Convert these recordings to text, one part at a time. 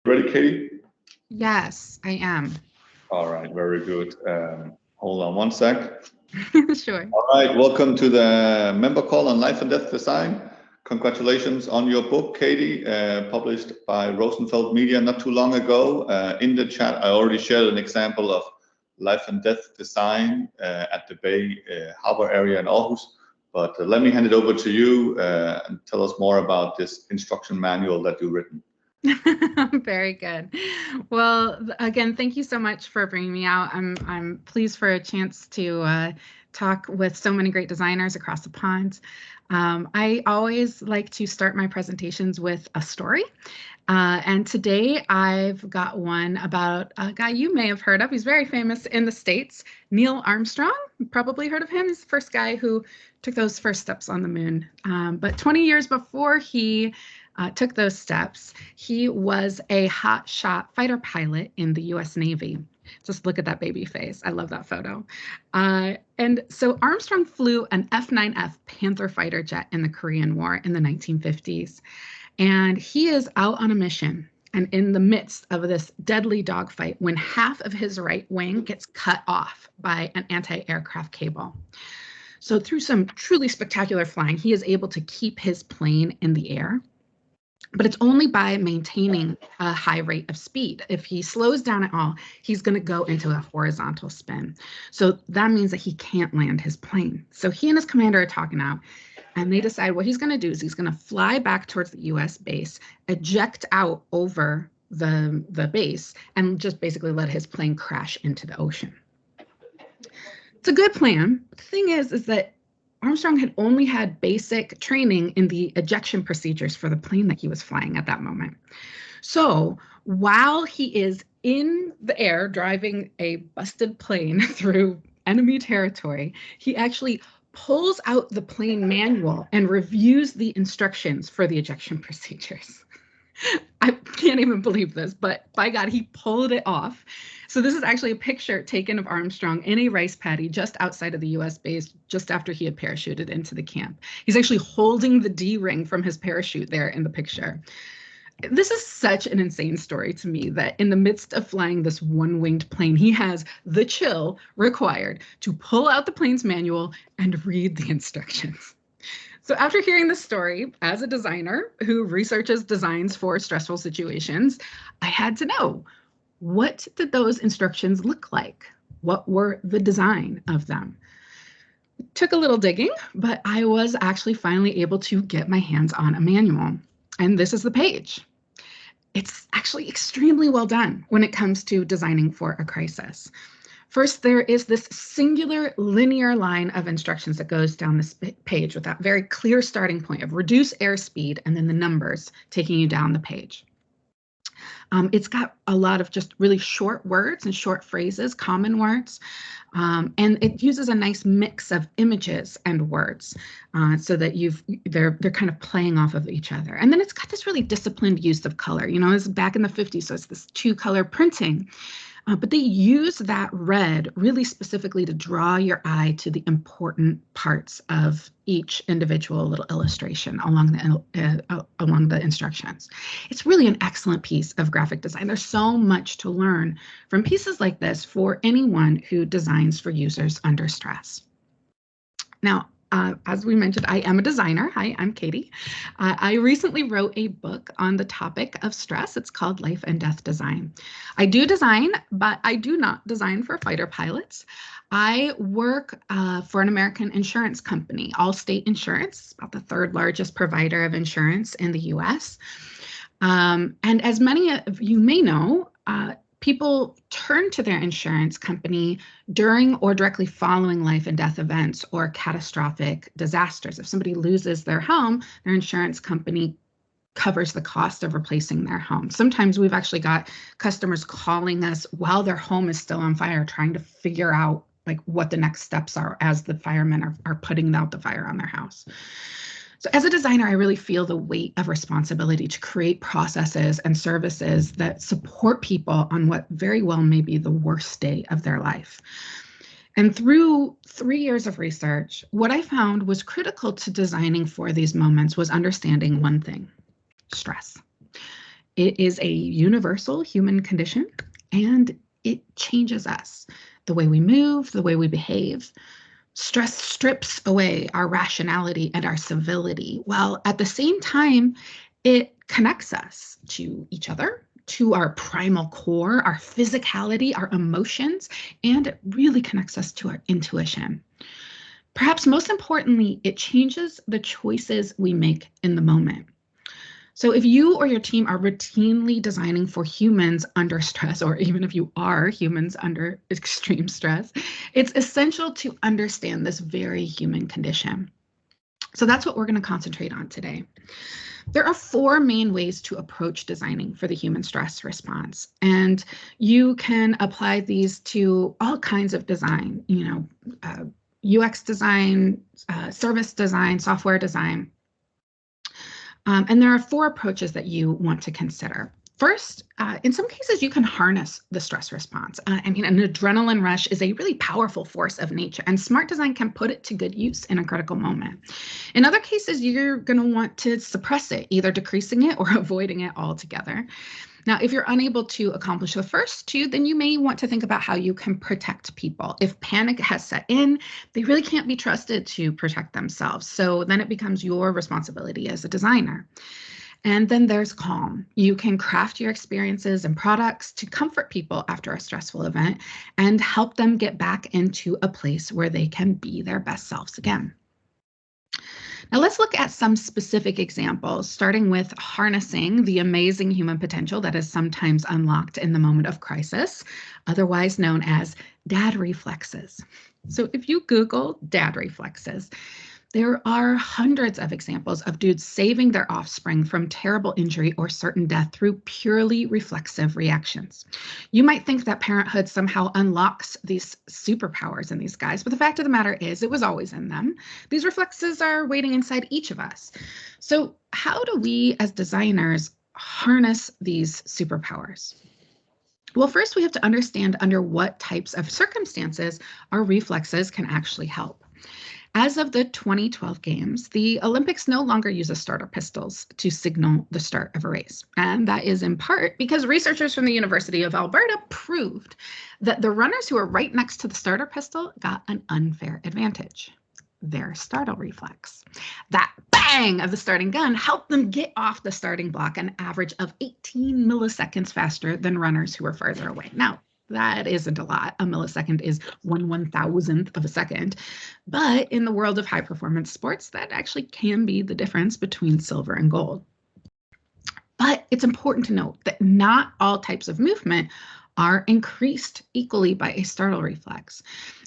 Ready, Katie? Yes, I am. All right, very good. Hold on one sec. Sure. All right, welcome to the member call on life and death design. Congratulations on your book, Katie, published by Rosenfeld Media not too long ago. In the chat, I already shared an example of life and death design at the Bay Harbor area in Aarhus. But let me hand it over to you and tell us more about this instruction manual that you've written. Very good. Well, again, thank you so much for bringing me out. I'm pleased for a chance to talk with so many great designers across the pond. I always like to start my presentations with a story. And today I've got one about a guy you may have heard of. He's very famous in the States, Neil Armstrong. You've probably heard of him. He's the first guy who took those first steps on the moon. But 20 years before he took those steps, he was a hotshot fighter pilot in the US Navy. Just look at that baby face. I love that photo. And so Armstrong flew an F-9F Panther fighter jet in the Korean War in the 1950s. And he is out on a mission and in the midst of this deadly dogfight when half of his right wing gets cut off by an anti-aircraft cable. So through some truly spectacular flying, he is able to keep his plane in the air. But it's only by maintaining a high rate of speed. If he slows down at all, he's going to go into a horizontal spin. So that means that he can't land his plane. So he and his commander are talking out, and they decide what he's going to do is he's going to fly back towards the US base, eject out over the base, and just basically let his plane crash into the ocean. It's a good plan. The thing is that Armstrong had only had basic training in the ejection procedures for the plane that he was flying at that moment. So while he is in the air driving a busted plane through enemy territory, he actually pulls out the plane manual and reviews the instructions for the ejection procedures. I can't even believe this, but by God, he pulled it off. So this is actually a picture taken of Armstrong in a rice paddy just outside of the US base, just after he had parachuted into the camp. He's actually holding the D-ring from his parachute there in the picture. This is such an insane story to me that in the midst of flying this one-winged plane, he has the chill required to pull out the plane's manual and read the instructions. So after hearing this story, as a designer who researches designs for stressful situations, I had to know, what did those instructions look like? What were the design of them? It took a little digging, but I was actually finally able to get my hands on a manual. And this is the page. It's actually extremely well done when it comes to designing for a crisis. First, there is this singular linear line of instructions that goes down this page with that very clear starting point of reduce airspeed and then the numbers taking you down the page. It's got a lot of just really short words and short phrases, common words, and it uses a nice mix of images and words so that they're kind of playing off of each other. And then it's got this really disciplined use of color. You know, it's back in the 50s, so it's this 2-color printing. But they use that red really specifically to draw your eye to the important parts of each individual little illustration along the instructions. It's really an excellent piece of graphic design. There's so much to learn from pieces like this for anyone who designs for users under stress. Now, as we mentioned, I am a designer. Hi, I'm Katie. I recently wrote a book on the topic of stress. It's called Life and Death Design. I do design, but I do not design for fighter pilots. I work for an American insurance company, Allstate Insurance, about the 3rd largest provider of insurance in the US. And as many of you may know, people turn to their insurance company during or directly following life and death events or catastrophic disasters. If somebody loses their home, their insurance company covers the cost of replacing their home. Sometimes we've actually got customers calling us while their home is still on fire, trying to figure out like what the next steps are as the firemen are putting out the fire on their house. So as a designer, I really feel the weight of responsibility to create processes and services that support people on what very well may be the worst day of their life. And through 3 years of research, what I found was critical to designing for these moments was understanding one thing: stress. It is a universal human condition, and it changes us, the way we move, the way we behave. Stress strips away our rationality and our civility, while at the same time, it connects us to each other, to our primal core, our physicality, our emotions, and it really connects us to our intuition. Perhaps most importantly, it changes the choices we make in the moment. So if you or your team are routinely designing for humans under stress, or even if you are humans under extreme stress, it's essential to understand this very human condition. So that's what we're going to concentrate on today. There are 4 main ways to approach designing for the human stress response, and you can apply these to all kinds of design, UX design, service design, software design. And there are 4 approaches that you want to consider. First, in some cases, you can harness the stress response. An adrenaline rush is a really powerful force of nature, and smart design can put it to good use in a critical moment. In other cases, you're going to want to suppress it, either decreasing it or avoiding it altogether. Now, if you're unable to accomplish the first 2, then you may want to think about how you can protect people. If panic has set in, they really can't be trusted to protect themselves. So then it becomes your responsibility as a designer. And then there's calm. You can craft your experiences and products to comfort people after a stressful event and help them get back into a place where they can be their best selves again. Now let's look at some specific examples, starting with harnessing the amazing human potential that is sometimes unlocked in the moment of crisis, otherwise known as dad reflexes. So if you Google dad reflexes, there are hundreds of examples of dudes saving their offspring from terrible injury or certain death through purely reflexive reactions. You might think that parenthood somehow unlocks these superpowers in these guys, but the fact of the matter is it was always in them. These reflexes are waiting inside each of us. So how do we as designers harness these superpowers? Well, first we have to understand under what types of circumstances our reflexes can actually help. As of the 2012 games, the Olympics no longer uses starter pistols to signal the start of a race. And that is in part because researchers from the University of Alberta proved that the runners who are right next to the starter pistol got an unfair advantage. Their startle reflex. That bang of the starting gun helped them get off the starting block an average of 18 milliseconds faster than runners who were farther away. Now, that isn't a lot. A millisecond is 1/1000th of a second. But in the world of high performance sports, that actually can be the difference between silver and gold. But it's important to note that not all types of movement are increased equally by a startle reflex.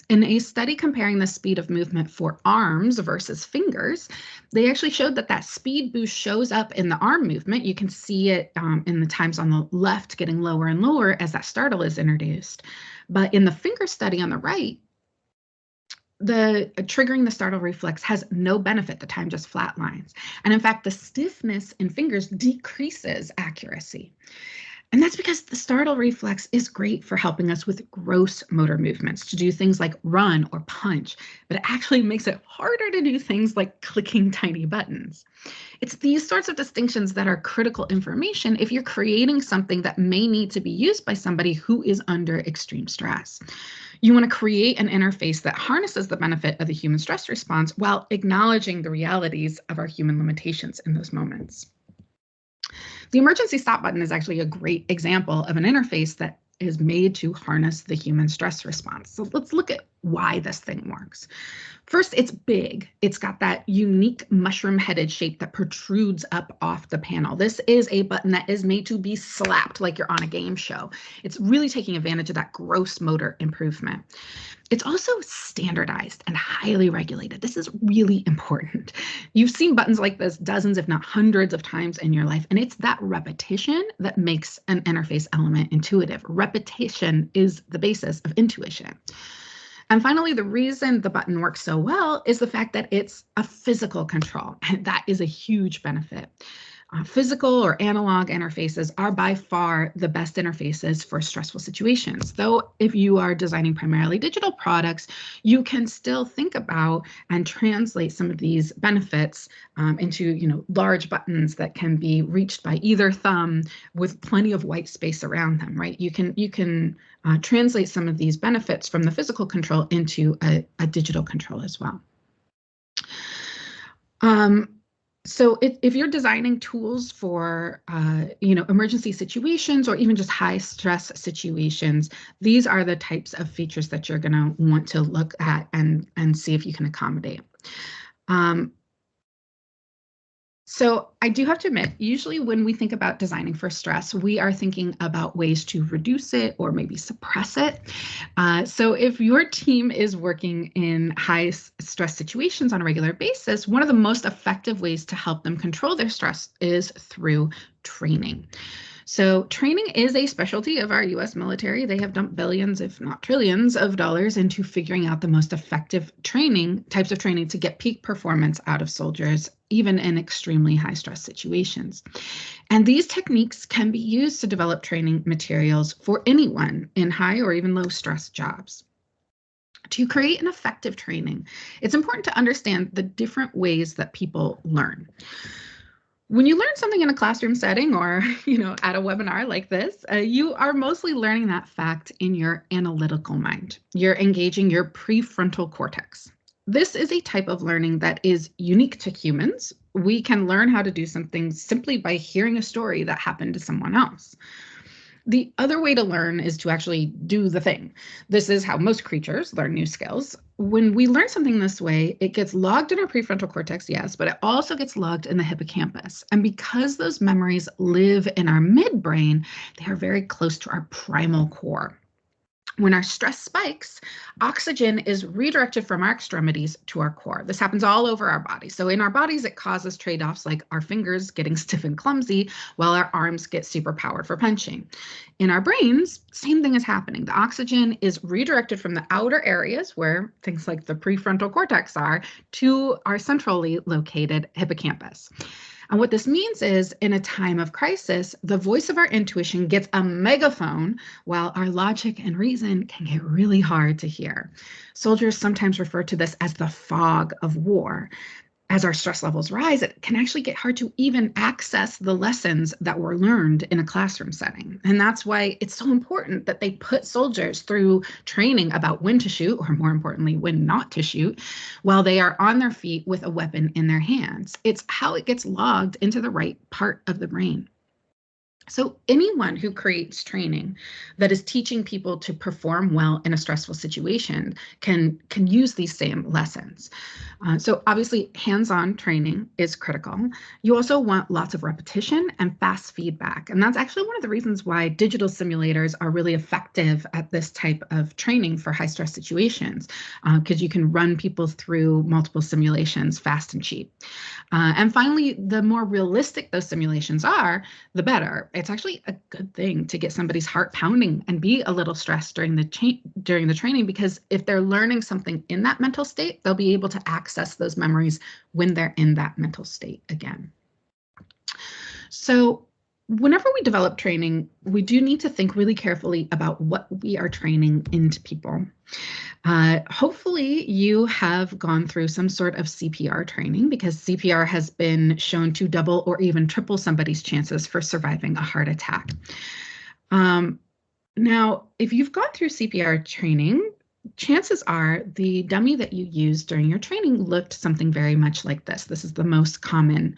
In a study comparing the speed of movement for arms versus fingers, they actually showed that speed boost shows up in the arm movement. You can see it in the times on the left getting lower and lower as that startle is introduced. But in the finger study on the right, triggering the startle reflex has no benefit. The time just flatlines. And in fact, the stiffness in fingers decreases accuracy. And that's because the startle reflex is great for helping us with gross motor movements, to do things like run or punch, but it actually makes it harder to do things like clicking tiny buttons. It's these sorts of distinctions that are critical information if you're creating something that may need to be used by somebody who is under extreme stress. You want to create an interface that harnesses the benefit of the human stress response while acknowledging the realities of our human limitations in those moments. The emergency stop button is actually a great example of an interface that is made to harness the human stress response. So let's look at why this thing works. First, it's big. It's got that unique mushroom-headed shape that protrudes up off the panel. This is a button that is made to be slapped like you're on a game show. It's really taking advantage of that gross motor improvement. It's also standardized and highly regulated. This is really important. You've seen buttons like this dozens, if not hundreds of times in your life, and it's that repetition that makes an interface element intuitive. Repetition is the basis of intuition. And finally, the reason the button works so well is the fact that it's a physical control, and that is a huge benefit. Physical or analog interfaces are by far the best interfaces for stressful situations. Though if you are designing primarily digital products, you can still think about and translate some of these benefits into large buttons that can be reached by either thumb with plenty of white space around them, right? You can translate some of these benefits from the physical control into a digital control as well. So if you're designing tools for, emergency situations or even just high stress situations, these are the types of features that you're going to want to look at and see if you can accommodate. So I do have to admit, usually when we think about designing for stress, we are thinking about ways to reduce it or maybe suppress it. So if your team is working in high stress situations on a regular basis, one of the most effective ways to help them control their stress is through training. So training is a specialty of our U.S. military. They have dumped billions, if not trillions, of dollars into figuring out the most effective types of training to get peak performance out of soldiers, even in extremely high stress situations. And these techniques can be used to develop training materials for anyone in high or even low stress jobs. To create an effective training, it's important to understand the different ways that people learn. When you learn something in a classroom setting or, at a webinar like this, you are mostly learning that fact in your analytical mind. You're engaging your prefrontal cortex. This is a type of learning that is unique to humans. We can learn how to do something simply by hearing a story that happened to someone else. The other way to learn is to actually do the thing. This is how most creatures learn new skills. When we learn something this way, it gets logged in our prefrontal cortex, yes, but it also gets logged in the hippocampus. And because those memories live in our midbrain, they are very close to our primal core. When our stress spikes, oxygen is redirected from our extremities to our core. This happens all over our body. So in our bodies, it causes trade-offs like our fingers getting stiff and clumsy while our arms get super powered for punching. In our brains, same thing is happening. The oxygen is redirected from the outer areas where things like the prefrontal cortex are to our centrally located hippocampus. And what this means is, in a time of crisis, the voice of our intuition gets a megaphone while our logic and reason can get really hard to hear. Soldiers sometimes refer to this as the fog of war. As our stress levels rise, it can actually get hard to even access the lessons that were learned in a classroom setting. And that's why it's so important that they put soldiers through training about when to shoot, or more importantly, when not to shoot, while they are on their feet with a weapon in their hands. It's how it gets logged into the right part of the brain. So anyone who creates training that is teaching people to perform well in a stressful situation can use these same lessons. So obviously, hands-on training is critical. You also want lots of repetition and fast feedback. And that's actually one of the reasons why digital simulators are really effective at this type of training for high-stress situations, because you can run people through multiple simulations fast and cheap. And finally, the more realistic those simulations are, the better. It's actually a good thing to get somebody's heart pounding and be a little stressed during the training, because if they're learning something in that mental state, they'll be able to access those memories when they're in that mental state again. So whenever we develop training, we do need to think really carefully about what we are training into people. Hopefully you have gone through some sort of CPR training, because CPR has been shown to double or even triple somebody's chances for surviving a heart attack. Now, if you've gone through CPR training, chances are the dummy that you used during your training looked something very much like this. This is the most common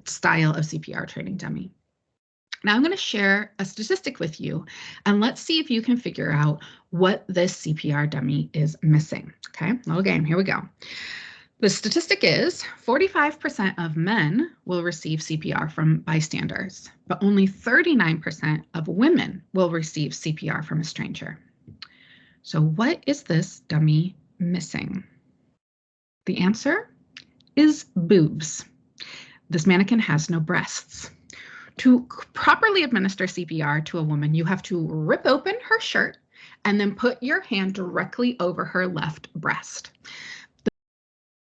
style of CPR training dummy. Now I'm going to share a statistic with you, and let's see if you can figure out what this CPR dummy is missing. Okay, little game, here we go. The statistic is 45% of men will receive CPR from bystanders, but only 39% of women will receive CPR from a stranger. So what is this dummy missing? The answer is boobs. This mannequin has no breasts. To properly administer CPR to a woman, you have to rip open her shirt and then put your hand directly over her left breast.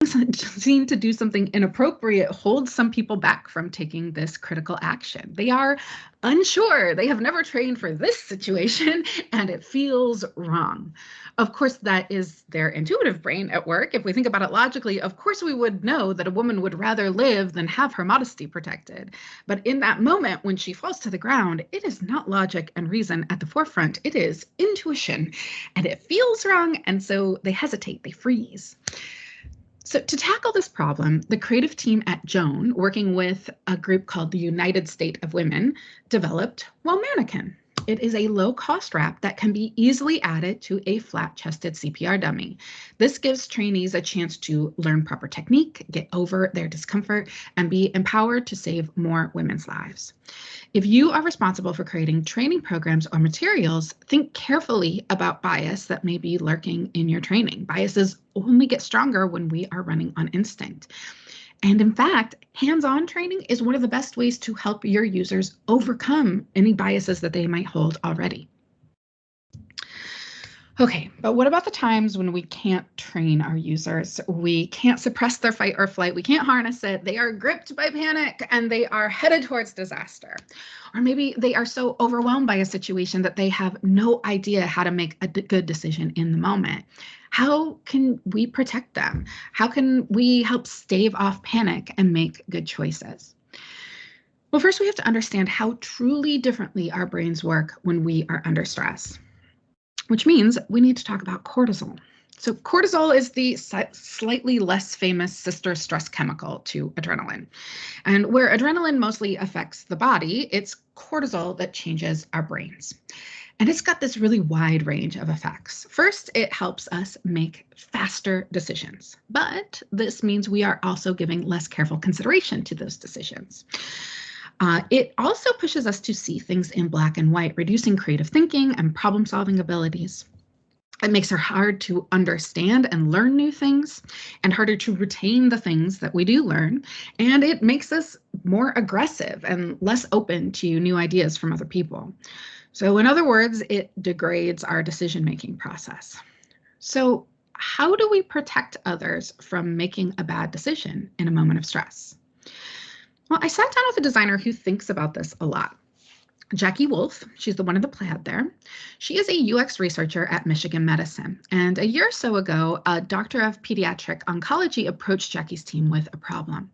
The seen to do something inappropriate holds some people back from taking this critical action. They are unsure. They have never trained for this situation, and it feels wrong. Of course, that is their intuitive brain at work. If we think about it logically, of course, we would know that a woman would rather live than have her modesty protected. But in that moment, when she falls to the ground, it is not logic and reason at the forefront. It is intuition, and it feels wrong. And so they hesitate, they freeze. So to tackle this problem, the creative team at Joan, working with a group called the United State of Women, developed Mannequin. It is a low-cost wrap that can be easily added to a flat-chested CPR dummy. This gives trainees a chance to learn proper technique, get over their discomfort, and be empowered to save more women's lives. If you are responsible for creating training programs or materials, think carefully about bias that may be lurking in your training. Biases only get stronger when we are running on instinct. And in fact, hands-on training is one of the best ways to help your users overcome any biases that they might hold already. Okay, but what about the times when we can't train our users? We can't suppress their fight or flight. We can't harness it. They are gripped by panic and they are headed towards disaster. Or maybe they are so overwhelmed by a situation that they have no idea how to make a good decision in the moment. How can we protect them? How can we help stave off panic and make good choices? Well, first we have to understand how truly differently our brains work when we are under stress, which means we need to talk about cortisol. So cortisol is the slightly less famous sister stress chemical to adrenaline. And where adrenaline mostly affects the body, it's cortisol that changes our brains. And it's got this really wide range of effects. First, it helps us make faster decisions, but this means we are also giving less careful consideration to those decisions. It also pushes us to see things in black and white, reducing creative thinking and problem-solving abilities. It makes it hard to understand and learn new things and harder to retain the things that we do learn. And it makes us more aggressive and less open to new ideas from other people. So in other words, it degrades our decision-making process. So how do we protect others from making a bad decision in a moment of stress? Well, I sat down with a designer who thinks about this a lot. Jackie Wolf, she's the one in the plaid there. She is a UX researcher at Michigan Medicine. And a year or so ago, a doctor of pediatric oncology approached Jackie's team with a problem.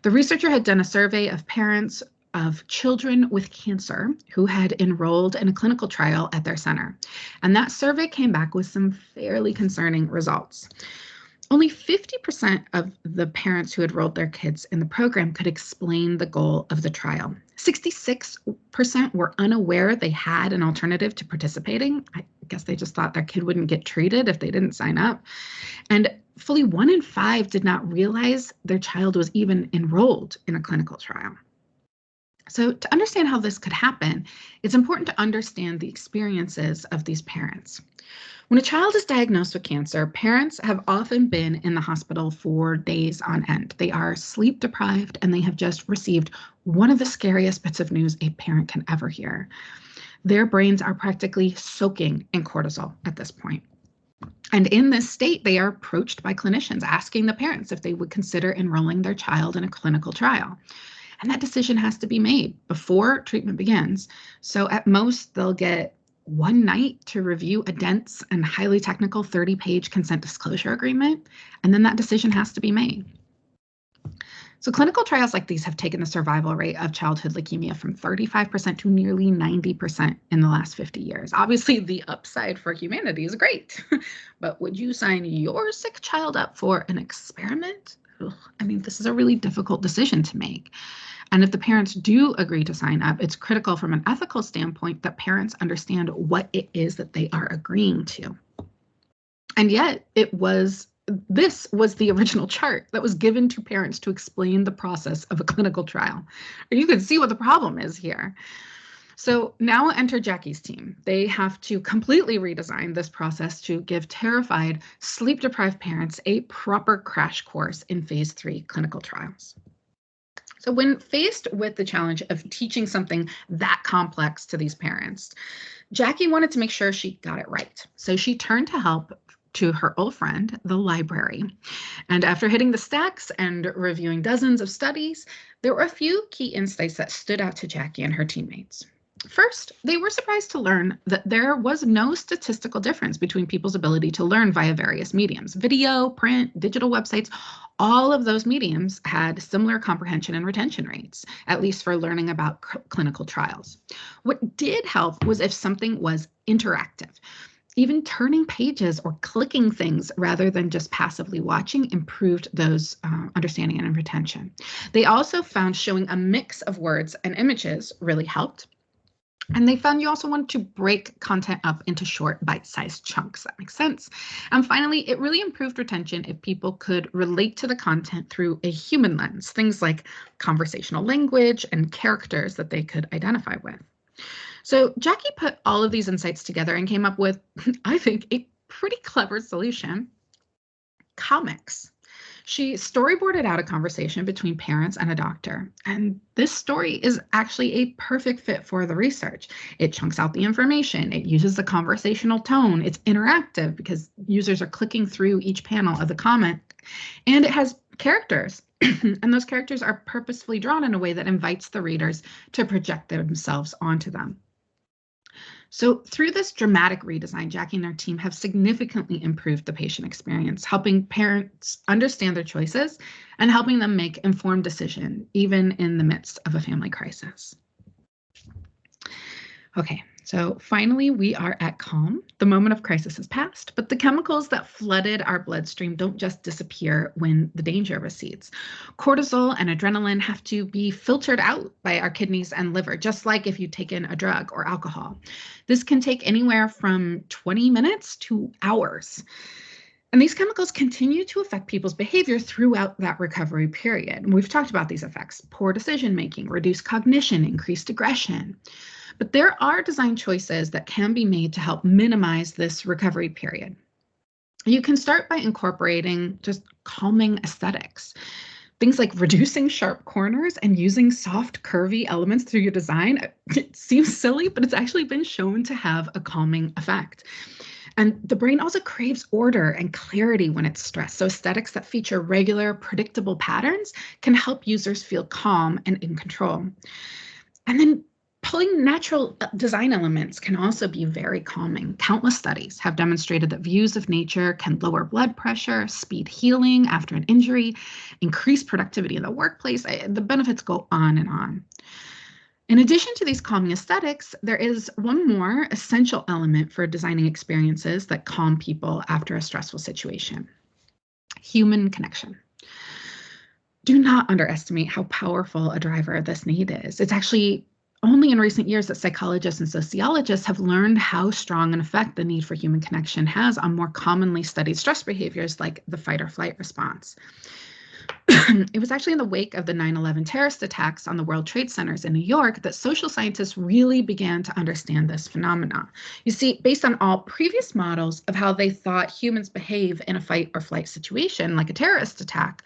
The researcher had done a survey of parents of children with cancer who had enrolled in a clinical trial at their center. And that survey came back with some fairly concerning results. Only 50% of the parents who enrolled their kids in the program could explain the goal of the trial. 66% were unaware they had an alternative to participating. I guess they just thought their kid wouldn't get treated if they didn't sign up. And fully 1 in 5 did not realize their child was even enrolled in a clinical trial. So to understand how this could happen, it's important to understand the experiences of these parents. When a child is diagnosed with cancer, parents have often been in the hospital for days on end. They are sleep deprived and they have just received one of the scariest bits of news a parent can ever hear. Their brains are practically soaking in cortisol at this point. And in this state, they are approached by clinicians asking the parents if they would consider enrolling their child in a clinical trial. And that decision has to be made before treatment begins. So at most, they'll get one night to review a dense and highly technical 30-page consent disclosure agreement, and then that decision has to be made. So clinical trials like these have taken the survival rate of childhood leukemia from 35% to nearly 90% in the last 50 years. Obviously, the upside for humanity is great, but would you sign your sick child up for an experiment? Ugh, I mean, this is a really difficult decision to make. And if the parents do agree to sign up, it's critical from an ethical standpoint that parents understand what it is that they are agreeing to. And yet this was the original chart that was given to parents to explain the process of a clinical trial. You can see what the problem is here. So now enter Jackie's team. They have to completely redesign this process to give terrified, sleep-deprived parents a proper crash course in phase 3 clinical trials. So when faced with the challenge of teaching something that complex to these parents, Jackie wanted to make sure she got it right. So she turned to help to her old friend, the library. And after hitting the stacks and reviewing dozens of studies, there were a few key insights that stood out to Jackie and her teammates. First, they were surprised to learn that there was no statistical difference between people's ability to learn via various mediums. Video, print, digital websites, all of those mediums had similar comprehension and retention rates, at least for learning about clinical trials. What did help was if something was interactive. Even turning pages or clicking things rather than just passively watching improved those understanding and retention. They also found showing a mix of words and images really helped. And they found you also want to break content up into short bite-sized chunks. That makes sense. And finally, it really improved retention if people could relate to the content through a human lens, things like conversational language and characters that they could identify with. So Jackie put all of these insights together and came up with, I think, a pretty clever solution: comics. She storyboarded out a conversation between parents and a doctor, and this story is actually a perfect fit for the research. It chunks out the information, it uses the conversational tone, it's interactive because users are clicking through each panel of the comic, and it has characters, and those characters are purposefully drawn in a way that invites the readers to project themselves onto them. So through this dramatic redesign, Jackie and her team have significantly improved the patient experience, helping parents understand their choices and helping them make informed decisions, even in the midst of a family crisis. Okay, so finally we are at calm. The moment of crisis has passed, but the chemicals that flooded our bloodstream don't just disappear when the danger recedes. Cortisol and adrenaline have to be filtered out by our kidneys and liver, just like if you've taken a drug or alcohol. This can take anywhere from 20 minutes to hours. And these chemicals continue to affect people's behavior throughout that recovery period. And we've talked about these effects: poor decision-making, reduced cognition, increased aggression. But there are design choices that can be made to help minimize this recovery period. You can start by incorporating just calming aesthetics. Things like reducing sharp corners and using soft, curvy elements through your design. It seems silly, but it's actually been shown to have a calming effect. And the brain also craves order and clarity when it's stressed. So aesthetics that feature regular, predictable patterns can help users feel calm and in control. And then pulling natural design elements can also be very calming. Countless studies have demonstrated that views of nature can lower blood pressure, speed healing after an injury, increase productivity in the workplace. The benefits go on and on. In addition to these calming aesthetics, there is one more essential element for designing experiences that calm people after a stressful situation: human connection. Do not underestimate how powerful a driver this need is. It's actually only in recent years that psychologists and sociologists have learned how strong an effect the need for human connection has on more commonly studied stress behaviors like the fight or flight response. It was actually in the wake of the 9/11 terrorist attacks on the World Trade Centers in New York that social scientists really began to understand this phenomenon. You see, based on all previous models of how they thought humans behave in a fight or flight situation, like a terrorist attack,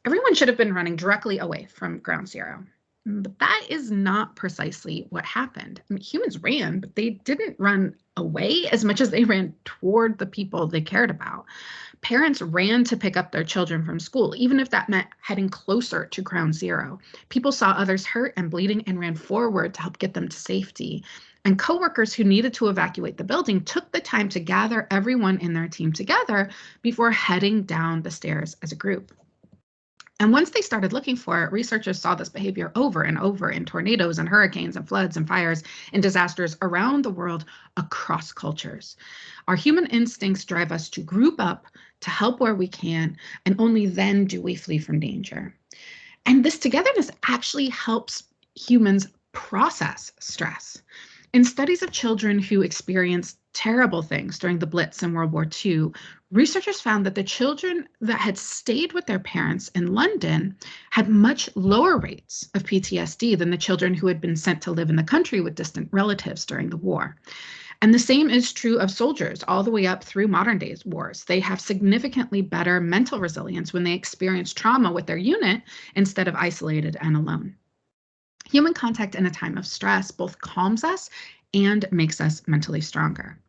everyone should have been running directly away from ground zero. But that is not precisely what happened. I mean, humans ran, but they didn't run away as much as they ran toward the people they cared about. Parents ran to pick up their children from school, even if that meant heading closer to ground zero. People saw others hurt and bleeding and ran forward to help get them to safety. And coworkers who needed to evacuate the building took the time to gather everyone in their team together before heading down the stairs as a group. And once they started looking for it, researchers saw this behavior over and over in tornadoes and hurricanes and floods and fires and disasters around the world across cultures. Our human instincts drive us to group up, to help where we can, and only then do we flee from danger. And this togetherness actually helps humans process stress. In studies of children who experienced terrible things during the Blitz in World War II, researchers found that the children that had stayed with their parents in London had much lower rates of PTSD than the children who had been sent to live in the country with distant relatives during the war. And the same is true of soldiers all the way up through modern day wars. They have significantly better mental resilience when they experience trauma with their unit instead of isolated and alone. Human contact in a time of stress both calms us and makes us mentally stronger.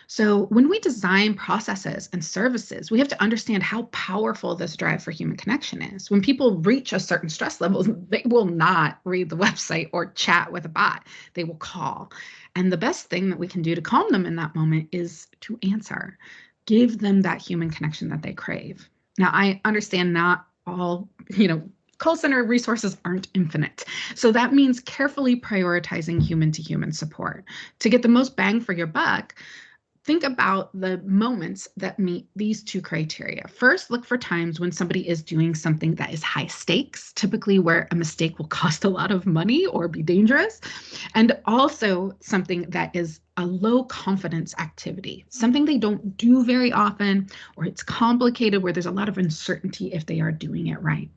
So when we design processes and services, we have to understand how powerful this drive for human connection is. When people reach a certain stress level, they will not read the website or chat with a bot. They will call. And the best thing that we can do to calm them in that moment is to answer. Give them that human connection that they crave. Now, I understand not all, call center resources aren't infinite. So that means carefully prioritizing human-to-human support. To get the most bang for your buck, think about the moments that meet these two criteria. First, look for times when somebody is doing something that is high stakes, typically where a mistake will cost a lot of money or be dangerous, and also something that is a low confidence activity, something they don't do very often, or it's complicated where there's a lot of uncertainty if they are doing it right.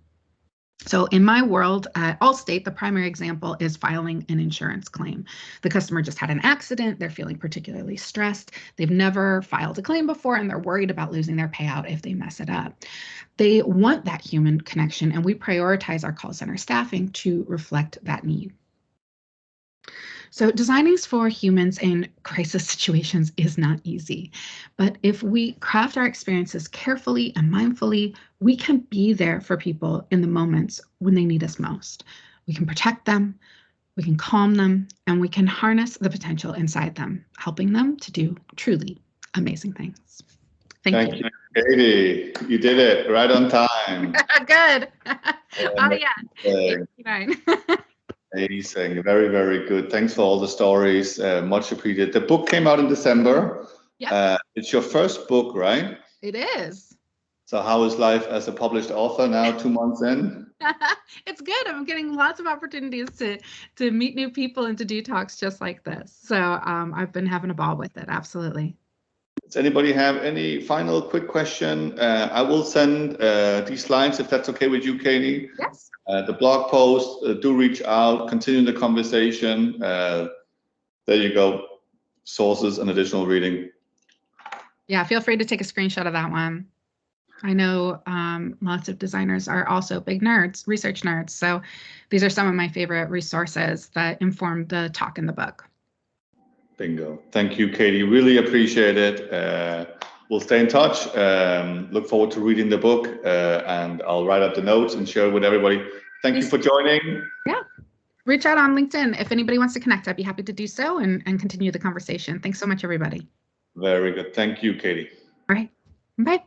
So in my world at Allstate, the primary example is filing an insurance claim. The customer just had an accident. They're feeling particularly stressed. They've never filed a claim before, and they're worried about losing their payout if they mess it up. They want that human connection, and we prioritize our call center staffing to reflect that need. So designing for humans in crisis situations is not easy, but if we craft our experiences carefully and mindfully, we can be there for people in the moments when they need us most. We can protect them, we can calm them, and we can harness the potential inside them, helping them to do truly amazing things. Thank you. Katie. You did it right on time. Good. Oh, yeah. 89. Amazing. Very, very good. Thanks for all the stories. Much appreciated. The book came out in December. Yep. It's your first book, right? It is. So how is life as a published author now, 2 months in? It's good. I'm getting lots of opportunities to meet new people and to do talks just like this. So I've been having a ball with it. Absolutely. Does anybody have any final quick question? I will send these slides if that's okay with you, Katie. Yes. The blog post, do reach out, continue the conversation. There you go. Sources and additional reading. Yeah, feel free to take a screenshot of that one. I know lots of designers are also big nerds, research nerds. So these are some of my favorite resources that inform the talk in the book. Bingo. Thank you, Katie. Really appreciate it. We'll stay in touch. Look forward to reading the book, and I'll write up the notes and share it with everybody. Thank you for joining. Yeah. Reach out on LinkedIn. If anybody wants to connect, I'd be happy to do so and continue the conversation. Thanks so much, everybody. Very good. Thank you, Katie. All right. Bye.